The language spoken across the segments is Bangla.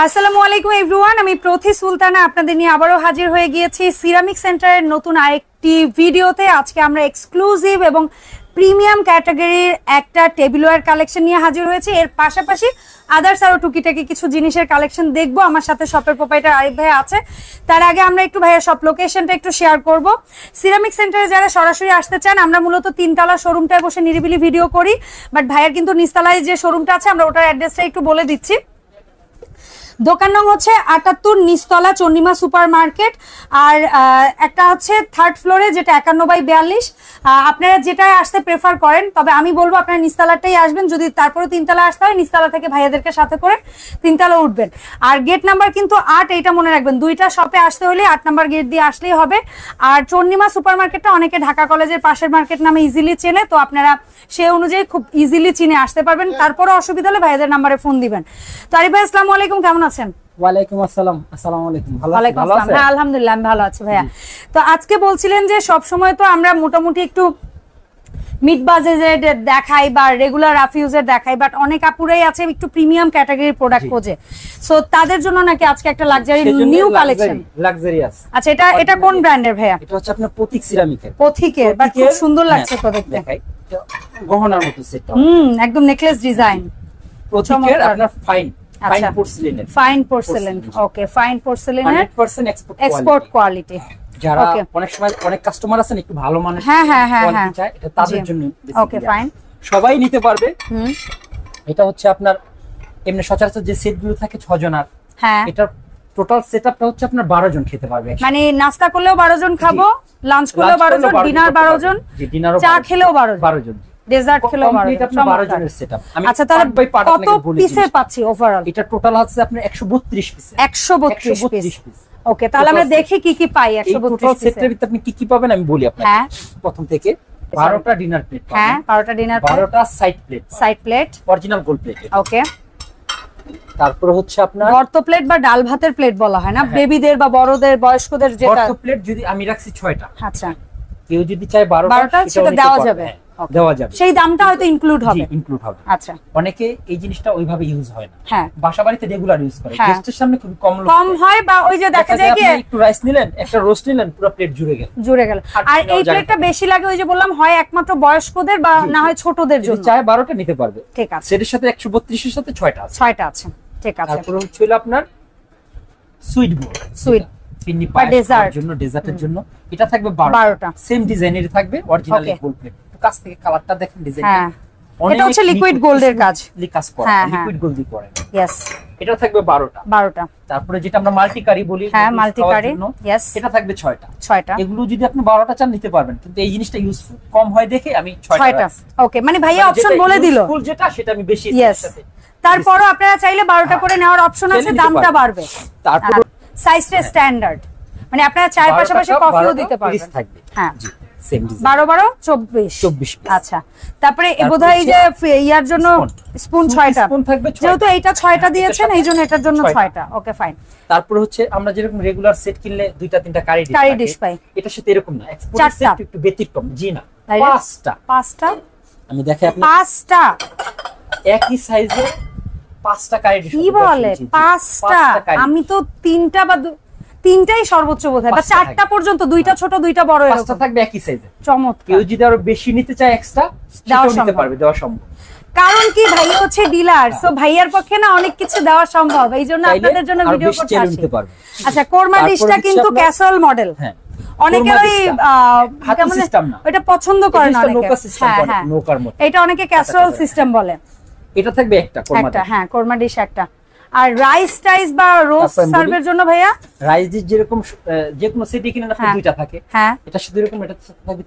আসসালামু আলাইকুম এভরিওয়ান, আমি প্রথি সুলতানা আপনাদের নিয়ে আবারও হাজির হয়ে গিয়েছি সিরামিক সেন্টারের নতুন আরেকটি ভিডিওতে। আজকে আমরা এক্সক্লুসিভ এবং প্রিমিয়াম ক্যাটাগরির একটা টেবিলওয়্যার কালেকশন নিয়ে হাজির হয়েছি। এর পাশাপাশি আদার্স আরও টুকিটাকি কিছু জিনিসের কালেকশন দেখবো। আমার সাথে শপের প্রোপাইটার আরিফ ভাই আছে। তার আগে আমরা একটু ভাইয়ের সব লোকেশনটা একটু শেয়ার করব। সিরামিক সেন্টারে যারা সরাসরি আসতে চান, আমরা মূলত তিনতলা শোরুমটায় বসে নিরিবিলি ভিডিও করি, বাট ভাইয়ের কিন্তু নিচতলায় যে শোরুমটা আছে আমরা ওটার অ্যাড্রেসটা একটু বলে দিচ্ছি। দোকান নং হচ্ছে ৭৮, নিচতলা চন্ডিমা সুপার মার্কেট। আর একটা হচ্ছে থার্ড ফ্লোরে, যেটা ৫১/৪২। আপনারা যেটাই আসতে প্রেফার করেন, তবে আমি বলবো আপনারা নিচতলাটাই আসবেন। যদি তারপরে তিনতলা আসতে হয়, নিচতলা থেকে ভাইয়াদেরকে সাথে করে তিনতলা উঠবেন। আর গেট নাম্বার কিন্তু ৮, এইটা মনে রাখবেন। দুইটা শপে আসতে হলে ৮ নাম্বার গেট দিয়ে আসলেই হবে। আর চন্ডিমা সুপার মার্কেটটা অনেকে ঢাকা কলেজের পাশের মার্কেট নামে ইজিলি চেনে, তো আপনারা সে অনুযায়ী খুব ইজিলি চিনে আসতে পারবেন। তারপরে অসুবিধা হলে ভাইয়াদের নাম্বারে ফোন দিবেন। তো আরিফ ভাই, আসসালামু আলাইকুম, কেমন আছেন? ওয়ালাইকুম আসসালাম। আসসালামু আলাইকুম। ভালো আছেন? হ্যাঁ, আলহামদুলিল্লাহ আমি ভালো আছি ভাইয়া। তো আজকে বলছিলেন যে সব সময় তো আমরা মোটামুটি একটু মিড বাজেটের দেখাই বা রেগুলার রাফ ইউজের দেখাই, বাট অনেক আপুরাই আছে একটু প্রিমিয়াম ক্যাটাগরির প্রোডাক্ট খোঁজে। সো তাদের জন্য নাকি আজকে একটা লাক্সারি নিউ কালেকশন। লাক্সারিয়াস। আচ্ছা, এটা কোন ব্র্যান্ডের ভাইয়া? এটা হচ্ছে আপনার প্রতীক সিরামিকের। প্রতীকের, বাট খুব সুন্দর লাগছে তো দেখতে। দেখাই, গহনার মতো সেট। একদম নেকলেস ডিজাইন। প্রতীকের আপনার fine porcelain. Fine porcelain, okay. Fine পোর্সেলেনের 100% এক্সপোর্ট কোয়ালিটি। যারা অনেক সময় অনেক কাস্টমার আছেন একটু ভালো মানের কোয়ালিটি চায়, এটা তাদের জন্য। ওকে, ফাইন, সবাই নিতে পারবে। এটা হচ্ছে আপনার এমনি সচরাচর যে সেটগুলো থাকে 6 জনার, হ্যাঁ, এটা টোটাল সেটআপটা হচ্ছে আপনার 12 জন খেতে পারবে। মানে নাস্তা করলেও 12 জন খাবো, লাঞ্চ করলেও 12 জন, ডিনার 12 জন, চা খেলেও 12 জন, ডেজার্ট খেলেও 12 জনের সেটআপ। আচ্ছা, তাহলে কত পিসে পাচ্ছি ওভারঅল? এটা টোটাল আছে আপনার 132 পিস। 132 পিস, ওকে। তাহলে আমরা দেখি কি কি পাই 132 পিসের ভিতরে। আপনি কি কি পাবেন আমি বলি আপনাকে। হ্যাঁ, প্রথম থেকে 12টা ডিনার প্লেট পাবেন। হ্যাঁ, 12টা ডিনার প্লেট, 12টা side plate, original gold plate, okay. তারপর হচ্ছে আপনার গর্ত প্লেট বা ডাল ভাতের প্লেট বলা হয় না, বেবিদের বা বড়দের বয়স্কদের যেটা। গর্ত প্লেট যদি আমি রাখছি 6টা। আচ্ছা, কেউ যদি চায় 12টা সেটা দেওয়া যাবে, দেওয়া যাবে। সেই দামটা হয়তো ইনক্লুড হবে। আচ্ছা, অনেকে এই জিনিসটা ওইভাবে ইউজ হয় না, হ্যাঁ, বাসা বাড়িতে রেগুলার ইউজ করে। গেস্টের সামনে খুব কম হয়, বা ওই যে দেখা যায় কি একটু রাইস নিলেন, একটা রোস্ট নিলেন, পুরো প্লেট জুড়ে গেল। আর এই প্লেটটা বেশি লাগে, ওই যে বললাম, হয় একমাত্র বয়স্কদের বা না হয় ছোটদের জন্য। চায় 12টা নিতে পারবে, ঠিক আছে। সেটার সাথে 132 এর সাথে 6টা আছে, ঠিক আছে। তারপর হচ্ছে আপনার সুইট ফিন্নি পায়ের জন্য, ডেজার্টের জন্য এটা থাকবে 12টা। সেম ডিজাইনের থাকবে, অরিজিনাল গোল্ড প্লেট। কাছ থেকে কালারটা দেখেন, ডিজাইনটা এটা হচ্ছে লিকুইড গোল্ডের কাজ করা, লিকুইড গোল্ড দিয়ে করা। यस, এটা থাকবে 12টা। তারপরে যেটা আমরা মাল্টি কারি বলি, হ্যাঁ, মাল্টি কারি, यस, এটা থাকবে 6টা। এগুলো যদি আপনি 12টা চান নিতে পারবেন, কিন্তু এই জিনিসটা ইউজফুল কম হয় দেখে আমি 6টা। ওকে, মানে ভাইয়া অপশন বলে দিল, ফুল যেটা সেটা আমি বেশি। তারপরও আপনারা চাইলে 12টা করে নেওয়ার অপশন আছে, দামটা বাড়বে। তারপর সাইজটা স্ট্যান্ডার্ড, মানে আপনারা চায়ের পাশাপাশি কফিও দিতে পারবেন। হ্যাঁ, সেম ডিজাইন। 12 24 আচ্ছা। তারপরে বোধহয় যে ইয়ার জন্য স্পুন 6টা থাকবে, যেহেতু এইটা 6টা দিয়েছেন, এইজন্য এটার জন্য 6টা। ওকে, ফাইন। তারপর হচ্ছে আমরা যেরকম রেগুলার সেট কিনলে 2টা 3টা কারি ডিশ পাই, এটার সাথে এরকম না, এক্সপোর্ট সেট একটু ব্যতিক্রম। জি না, 5টা। আমি দেখাই আপনাকে, 5টা একই সাইজে 5টা কারি ডিশ। কি বলে 5টা? আমি তো 3টা বা 3টাই সর্বোচ্চ বোধহয়, বা 4টা পর্যন্ত, 2টা ছোট 2টা বড়, এরকম 5টা থাকবে একই সাইজে। চমৎকার। কেউ যদি আরো বেশি নিতে চায় এক্সট্রা, দেওয়া সম্ভব। কারণ কি, ভাই হচ্ছে ডিলার, সো ভাইয়ার পক্ষে না অনেক কিছু দেওয়া সম্ভব, এইজন্য আপনাদের জন্য ভিডিও করতে আসি। আচ্ছা, কোরমা ডিশটা কিন্তু ক্যাসেল মডেল। হ্যাঁ, অনেকে ওই ওটা পছন্দ করে না, অনেকে। হ্যাঁ, এটা অনেকে ক্যাসেরোল সিস্টেম বলে। এটা থাকবে একটা কোরমা ডিশ। হ্যাঁ, কোরমা ডিশ একটা। আর রাইস টাইস বা রোস্ট সার্ভের জন্য ভাইয়া রাইস ডিশ যেরকম যে কোনো সেটে কিনেন আপনি 2টা থাকে। হ্যাঁ, এটা শুধু এরকম, এটা থাকবে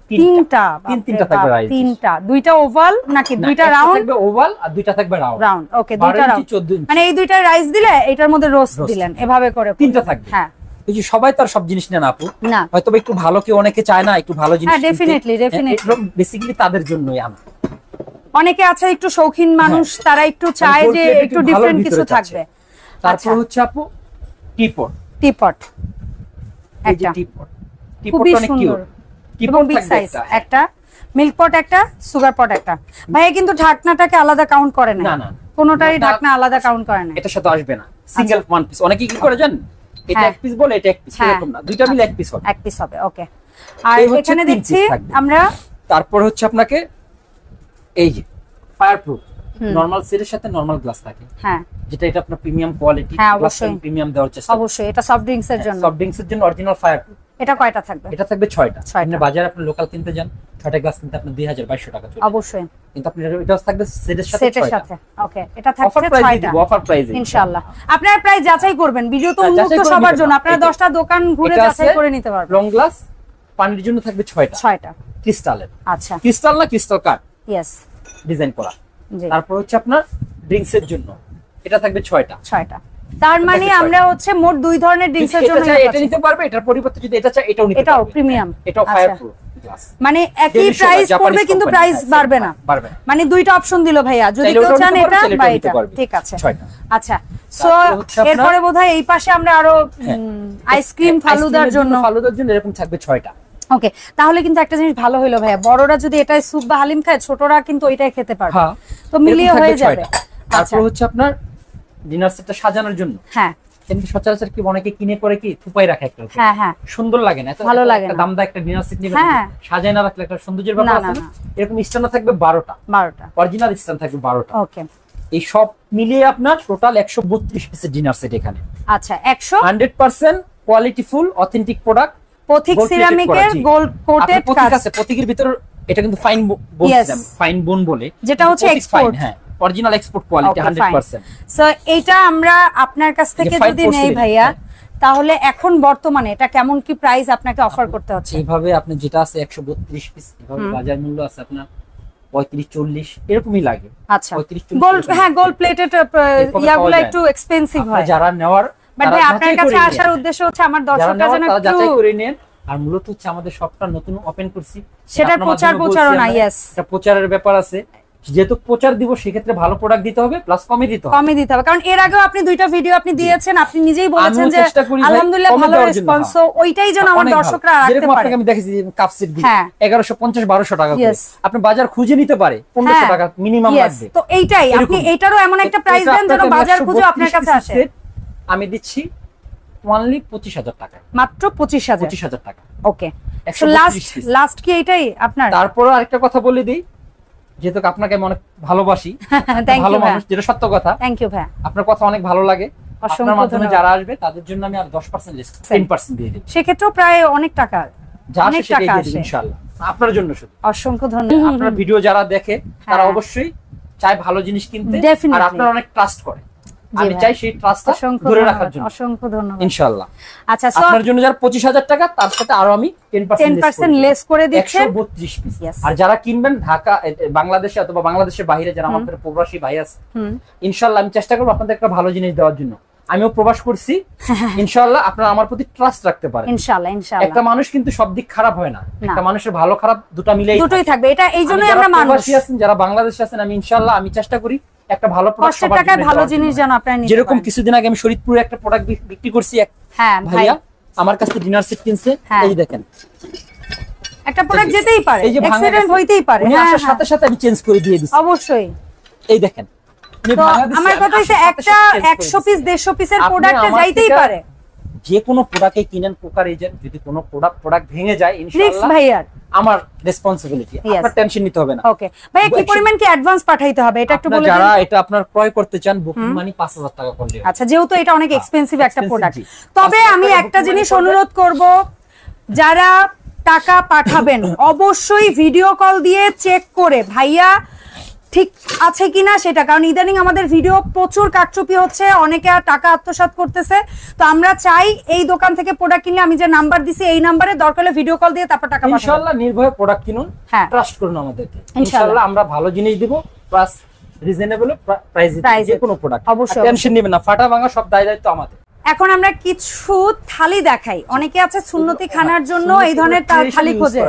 3টা থাকবে রাইস। 3টা, 2টা ওভাল নাকি 2টা রাউন্ড? থাকবে ওভাল আর 2টা থাকবে রাউন্ড। ওকে, 2টা রাউন্ড, মানে এই 2টা রাইস দিলে এটার মধ্যে রোস্ট দিলেন, এভাবে করে 3টা থাকবে। হ্যাঁ, এই যে সবাই তো আর সব জিনিস নেন আপু, না, হয়তো একটু ভালো, কেউ অনেকে চায় না একটু ভালো জিনিস। হ্যাঁ, ডেফিনেটলি বেসিক্যালি তাদের জন্যই আনা। অনেকে আছে একটু শৌখিন মানুষ, তারা একটু চায় যে একটু ডিফারেন্ট কিছু থাকবে। তারপর হচ্ছে আপু টিপট। একটা টিপট অনেক কিউট, টিপট বিগ সাইজ একটা, মিল্ক পট একটা, সুগার পট একটা। ভাইয়া কিন্তু ঢাকনাটাকে আলাদা কাউন্ট করে না। কোনোটারই ঢাকনা আলাদা কাউন্ট করে না, এটার সাথে আসবে না, সিঙ্গেল ওয়ান পিস। অনেকে কি করে জানেন, এটা এক পিস বলে এটা এক পিস, এরকম না, দুইটা মিলে এক পিস হবে, এক পিস হবে। ওকে, আর এখানে দেখছি আমরা, তারপর হচ্ছে আপনাকে এই যে ফায়ারপ্রুফ নরমাল সেটের সাথে নরমাল গ্লাস থাকে, হ্যাঁ, যেটা এটা আপনার প্রিমিয়াম কোয়ালিটি, অবশ্যই প্রিমিয়াম দেওয়ার চেষ্টা, অবশ্যই এটা সফট ড্রিঙ্কস এর জন্য, সফট ড্রিঙ্কস এর জন্য অরিজিনাল ফায়ারপ্রুফ। এটা কয়টা থাকবে? এটা থাকবে 6টা। আপনি বাজারে আপনি লোকাল কিনতে যান 6টা গ্লাস কিনতে আপনার 2200 টাকা চলে, অবশ্যই, কিন্তু আপনি এটা থাকবে সেটের সাথে। ওকে, এটা থাকছে 6টা অফার প্রাইস ইনশাআল্লাহ। আপনারা প্রাইস যাচাই করবেন, ভিডিও তো উন্মুক্ত সবার জন্য, আপনারা 10টা দোকান ঘুরে যাচাই করে নিতে পারবেন। লং গ্লাস পানির জন্য থাকবে 6টা ক্রিস্টালের, আচ্ছা, ক্রিস্টাল না ক্রিস্টাল কাট, यस, ডিজাইন করা। তারপর হচ্ছে আপনার ড্রিঙ্কস এর জন্য এটা থাকবে 6টা। তার মানে আমরা হচ্ছে মোট 2 ধরনের ড্রিঙ্কস এর জন্য এটা নিতে পারবে, এটার পরিবর্তে যদি এটা চাই এটাও নিতে পারবে, এটাও প্রিমিয়াম, এটাও ফায়ারপ্রুফ গ্লাস, মানে একই প্রাইস পড়বে কিন্তু প্রাইস বাড়বে না, মানে দুইটা অপশন দিল ভাইয়া, যদি কেউ চান এটা বা এটা, ঠিক আছে। আচ্ছা, সো এরপরে বোধহয় এই পাশে আমরা আরো আইসক্রিম ফালুদার জন্য এরকম থাকবে 6টা। ওকে, তাহলে কিন্তু একটা জিনিস ভালো হলো ভাইয়া, বড়রা যদি এটাই স্যুপ বা হালিম খায়, ছোটরা কিন্তু ওইটাই খেতে পারবে, তো মিলিয়ে হয়ে যাবে। তারপর হচ্ছে আপনার ডিনার সেটটা সাজানোর জন্য, হ্যাঁ, কিন্তু সচরাচর কি অনেকে কিনে করে কি থুপাই রাখে একটা, হ্যাঁ, সুন্দর লাগে না, ভালো লাগে না, দামদা একটা ডিনার সেট নিবে, সাজায় না রাখলে একটা সৌন্দর্যের ব্যাপার আছে না, এরকম স্ট্যান্ড থাকবে 12টা অরিজিনাল স্ট্যান্ড থাকবে 12টা। ওকে, এই সব মিলিয়ে আপনার টোটাল 132 পিসের ডিনার সেট এখানে। আচ্ছা, 100% কোয়ালিটি ফুল অথেন্টিক প্রোডাক্ট, পথিক সিরামিকের গোল্ড কোটেড কাজ আছে। পথিকের ভিতর এটা কিন্তু ফাইন বোন, ফাইন বোন বলে, যেটা হচ্ছে এক্সপোর্ট, হ্যাঁ, অরিজিনাল এক্সপোর্ট কোয়ালিটি 100%। সো এটা আমরা আপনার কাছ থেকে যদি নেই ভাইয়া, তাহলে এখন বর্তমানে এটা কেমন কি প্রাইস আপনাকে অফার করতে হচ্ছে? এইভাবে আপনি যেটা আছে 132 পিস, এভাবে বাজার মূল্য আছে আপনার 35-40 এরকমই লাগে। আচ্ছা, গোল্ড, হ্যাঁ, গোল্ড প্লেটেড ইয়াগুলো একটু এক্সপেন্সিভ হয়, যারা নেওয়ার, বাট ভাই আপনার কাছে আসার উদ্দেশ্য হচ্ছে আমার দর্শকরা যেন একটু যাচাই করে নেন। আর মূলত হচ্ছে আমাদের শপটা নতুন ওপেন করছি, সেটা প্রচারণা, यस, এটা প্রচারের ব্যাপার আছে, যেহেতু প্রচার দিব সেক্ষেত্রে ভালো প্রোডাক্ট দিতে হবে, প্লাস কমে দিতে হবে, কারণ এর আগেও আপনি 2টা ভিডিও আপনি দিয়েছেন, আপনি নিজেই বলেছেন যে আলহামদুলিল্লাহ ভালো রেসপন্স, সো ওইটাই যেন আমার দর্শকরা রাখতে পারে। যেরকম আপনাকে আমি দেখেছি কাপ সেট দিয়ে 1150-1200 টাকা করে, আপনি বাজার খুঁজে নিতে পারে 1500 টাকা মিনিমাম লাগবে, তো এইটাই আপনি এটারও এমন একটা প্রাইস দেন যেন বাজার খুঁজে আপনার কাছে আসে। আমি দিচ্ছি অনলি 25000 টাকা, মাত্র 25000 টাকা। ওকে, সো লাস্ট কি এইটাই আপনার? তারপর আরেকটা কথা বলে দিই, যেহেতু আপনাকে আমি অনেক ভালোবাসি, ভালো মানুষ, যেটা সত্য কথা, থ্যাংক ইউ ভাই, আপনার কথা অনেক ভালো লাগে, আপনার মাধ্যমে যারা আসবে তাদের জন্য আমি আর 10% ডিসকাউন্ট 10% দিয়ে দিই, সেক্ষেত্রেও প্রায় অনেক টাকা, অনেক টাকা আসে ইনশাআল্লাহ আপনার জন্য। শুধু অসংখ্য ধন্যবাদ। আপনার ভিডিও যারা দেখে তারা অবশ্যই চায় ভালো জিনিস কিনতে, আর আপনারা অনেক ট্রাস্ট করে, আমি চাই সেই ট্রাস্টটা ধরে রাখার জন্য। অসংখ্য ধন্যবাদ ইনশাআল্লাহ। আচ্ছা, আপনার জন্য যারা 25000 টাকা, তার সাথে আরো আমি 10% লেস করে দিচ্ছেন, 132 পিস। আর যারা কিনবেন ঢাকা, বাংলাদেশে অথবা বাংলাদেশের বাইরে যারা আমাদের প্রবাসী ভাই আছে, ইনশাআল্লাহ আমি চেষ্টা করব আপনাদের একটা ভালো জিনিস দেওয়ার জন্য। আমিও প্রবাস করছি, ইনশাআল্লাহ আপনারা আমার প্রতি ট্রাস্ট রাখতে পারেন, ইনশাআল্লাহ। একটা মানুষ কিন্তু সব দিক খারাপ হয় না, একটা মানুষের ভালো খারাপ দুটো মিলেই থাকবে, এটা এইজন্যই আমরা মানুষ। প্রবাসী আছেন যারা বাংলাদেশে আছেন, আমি ইনশাআল্লাহ আমি চেষ্টা করি একটা ভালো প্রোডাক্ট সবার টাকায় ভালো জিনিস যেন আপনারা নিতে পারেন। যেরকম কিছুদিন আগে আমি শরীদপুরে একটা প্রোডাক্ট বিক্রি করছি, হ্যাঁ ভাইয়া আমার কাছে ডিনার সেট কিনছে, এই দেখেন একটা প্রোডাক্ট যেতেই পারে, অ্যাক্সিডেন্ট হইতেই পারে, উনি আসার সাথে সাথে আমি চেঞ্জ করে দিয়ে দিছি, অবশ্যই। এই দেখেন, আমার কথা হইছে একটা 100 পিস 150 পিসের প্রোডাক্টে যাইতেই পারে, যে কোনো প্রোডাক্টে কিনেন পোকার এজেন্ট, যদি কোনো প্রোডাক্ট ভেঙে যায় ইনশাআল্লাহ ভাইয়ার আমার রেসপন্সিবিলিটি, আপনার টেনশন নিতে হবে না। ওকে ভাইয়া, কি পরিমাণ কি অ্যাডভান্স পাঠাইতে হবে এটা একটু বলে দিন। যারা এটা আপনার ক্রয় করতে চান, বুকিং মানি 5000 টাকা করলে। আচ্ছা, যেহেতু এটা অনেক এক্সপেন্সিভ একটা প্রোডাক্ট, তবে আমি একটা জিনিস অনুরোধ করব, যারা টাকা পাঠাবেন অবশ্যই ভিডিও কল দিয়ে চেক করে ভাইয়া ঠিক আছে কিনা সেটা, কারণ ইদানিং আমাদের ভিডিও প্রচুর কারচুপি হচ্ছে, অনেকে টাকা আত্মসাৎ করতেছে, তো আমরা চাই এই দোকান থেকে প্রোডাক্ট কিনলে আমি যে নাম্বার দিছি এই নাম্বারে দরকার হলে ভিডিও কল দিয়ে তারপর টাকা পাঠাবেন। ইনশাআল্লাহ নির্ভয়ে প্রোডাক্ট কিনুন, ট্রাস্ট করুন আমাদেরকে, ইনশাআল্লাহ আমরা ভালো জিনিস দিব, প্লাস রিজনেবল প্রাইসে যে কোনো প্রোডাক্ট, অবশ্যই টেনশন নেবেন না, ফাটা ভাঙা সব দায়িত্ব আমাদের। এখন আমরা কিছু থালি দেখাই, অনেকে আছে সুন্নতি খানার জন্য এই ধরনের থালি খোঁজে,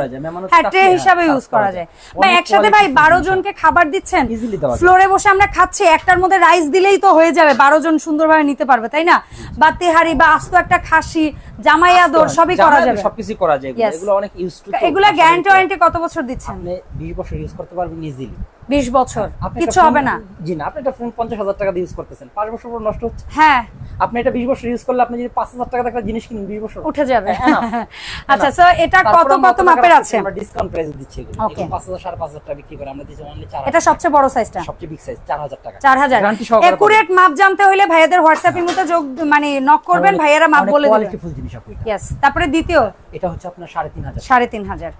হ্যাঁ ট্রে হিসাবে ইউজ করা যায়, বা একসাথে ভাই 12 জনকে খাবার দিচ্ছেন, ফ্লোরে বসে আমরা খাচ্ছি, একটার মধ্যে রাইস দিলেই তো হয়ে যাবে, 12 জন সুন্দরভাবে নিতে পারবে, তাই না? বা তেহারি বা আস্ত একটা খাসি, জামাই আদর সবই করা যাবে, সবকিছু করা যায়, এগুলো অনেক ইউজ টু। এগুলা গ্যারান্টি ওয়ারেন্টি কত বছর দিচ্ছেন? আপনি 20 বছর ইউজ করতে পারবেন ইজিলি। 20 বছর কিছু হবে না। জি না, আপনি একটা ফোন 50,000 টাকা দিয়ে ইউজ করতেছেন, 5 বছর পর নষ্ট হচ্ছে। হ্যাঁ, আপনি এটা 20 বছর ইউজ করলে আপনি যদি 5,000 টাকা একটা জিনিস কিনেন 20 বছর উঠে যাবে। আচ্ছা, সো এটা কত কত মাপের আছে? আমরা ডিসকাউন্ট প্রাইসে দিচ্ছি এগুলো। এখন 5,000 5,500 টাকা বিক্রি করে, আমরা দিচ্ছি অনলি 4,000। এটা সবচেয়ে বড় সাইজটা, সবচেয়ে বিগ সাইজ 4,000 টাকা। 4,000 একুরেট মাপ জানতে হলে ভাইয়াদের হোয়াটসঅ্যাপ এর মধ্যে যোগ মানে নক করবেন, ভাইয়ারা মাপ বলে দিবেন। কোয়ালিটিফুল জিনিস আপু এটা। यस, তারপরে দ্বিতীয় এটা হচ্ছে আপনার 3,500। 3,500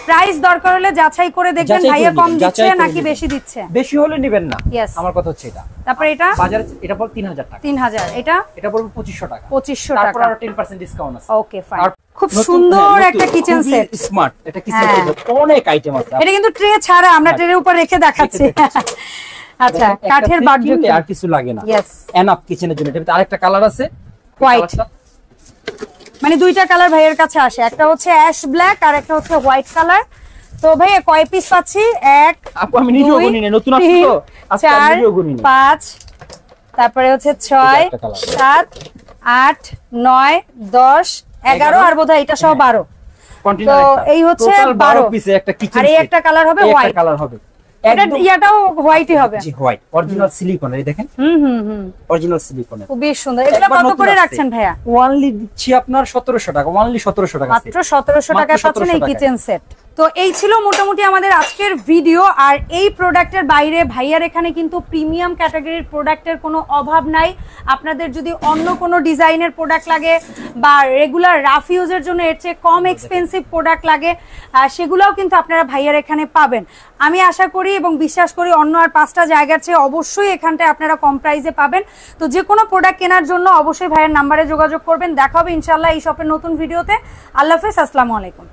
প্রাইস দরকার হলে যাচাই করে দেখবেন ভাইয়া কম দিচ্ছে নাকি বেশি দিচ্ছে। বেশি হলে নেবেন না, আমার কথা হচ্ছে এটা। তারপরে এটা বাজারে এটা পড়বে 3,000 টাকা। 3,000 এটা পড়বে 2,500 টাকা। 2,500 টাকা, তারপর আরো 10% ডিসকাউন্ট আছে। Okay fine. খুব সুন্দর একটা কিচেন সেট, স্মার্ট। এটা কিচেন সেট অনেক আইটেম আছে। এটা কিন্তু ট্রে ছাড়া, আমরা ট্রের উপর রেখে দেখাচ্ছি। আচ্ছা, কাঠের বাটযুক্ত আর কিছু লাগে না। यस, এনাফ কিচেনের জন্য। এটাতে আরেকটা কালার আছে, হোয়াইট। মানে দুইটা কালার ভাইয়ের কাছে আসে, একটা হচ্ছে অ্যাশ ব্ল্যাক আর একটা হচ্ছে হোয়াইট কালার। তো ভাই কয় পিস পাচ্ছি? 1 আপু আমি নিজেও গুনি না, নতুন আসছে তো আজকে আমি নিজেও গুনি না। 5, তারপরে হচ্ছে 6 7 8 9 10 11 আর বোধহয় এটা সহ 12। তো এই হচ্ছে 12 পিসে একটা কিচেন আর এই একটা কালার হবে হোয়াইট। একটা কালার হবে, এটা ইয়াটাও হোয়াইটই হবে। জি হোয়াইট, অরিজিনাল সিলিকন। এই দেখেন, অরিজিনাল সিলিকন, খুবই সুন্দর। এগুলো কত করে রাখছেন ভাইয়া? ওনলি দিচ্ছি আপনার 1700 টাকা, ওনলি 1700 টাকা, মাত্র 1700 টাকায় পাচ্ছেন এই কিচেন সেট। তো এই ছিল মোটামুটি আমাদের আজকের ভিডিও। আর এই প্রোডাক্টের বাইরে ভাইয়ার এখানে কিন্তু প্রিমিয়াম ক্যাটাগরির প্রোডাক্টের কোনো অভাব নাই। আপনাদের যদি অন্য কোনো ডিজাইনের প্রোডাক্ট লাগে বা রেগুলার রাফ ইউজের জন্য এর চেয়ে কম এক্সপেন্সিভ প্রোডাক্ট লাগে, সেগুলোও কিন্তু আপনারা ভাইয়ার এখানে পাবেন। আমি আশা করি এবং বিশ্বাস করি অন্য আর 5টা জায়গার চেয়ে অবশ্যই এখানটায় আপনারা কম প্রাইসে পাবেন। তো যে কোনো প্রোডাক্ট কেনার জন্য অবশ্যই ভাইয়ের নাম্বারে যোগাযোগ করবেন। দেখা হবে ইনশাল্লাহ এই শপের নতুন ভিডিওতে। আল্লাহ হাফেজ, আসসালামু আলাইকুম।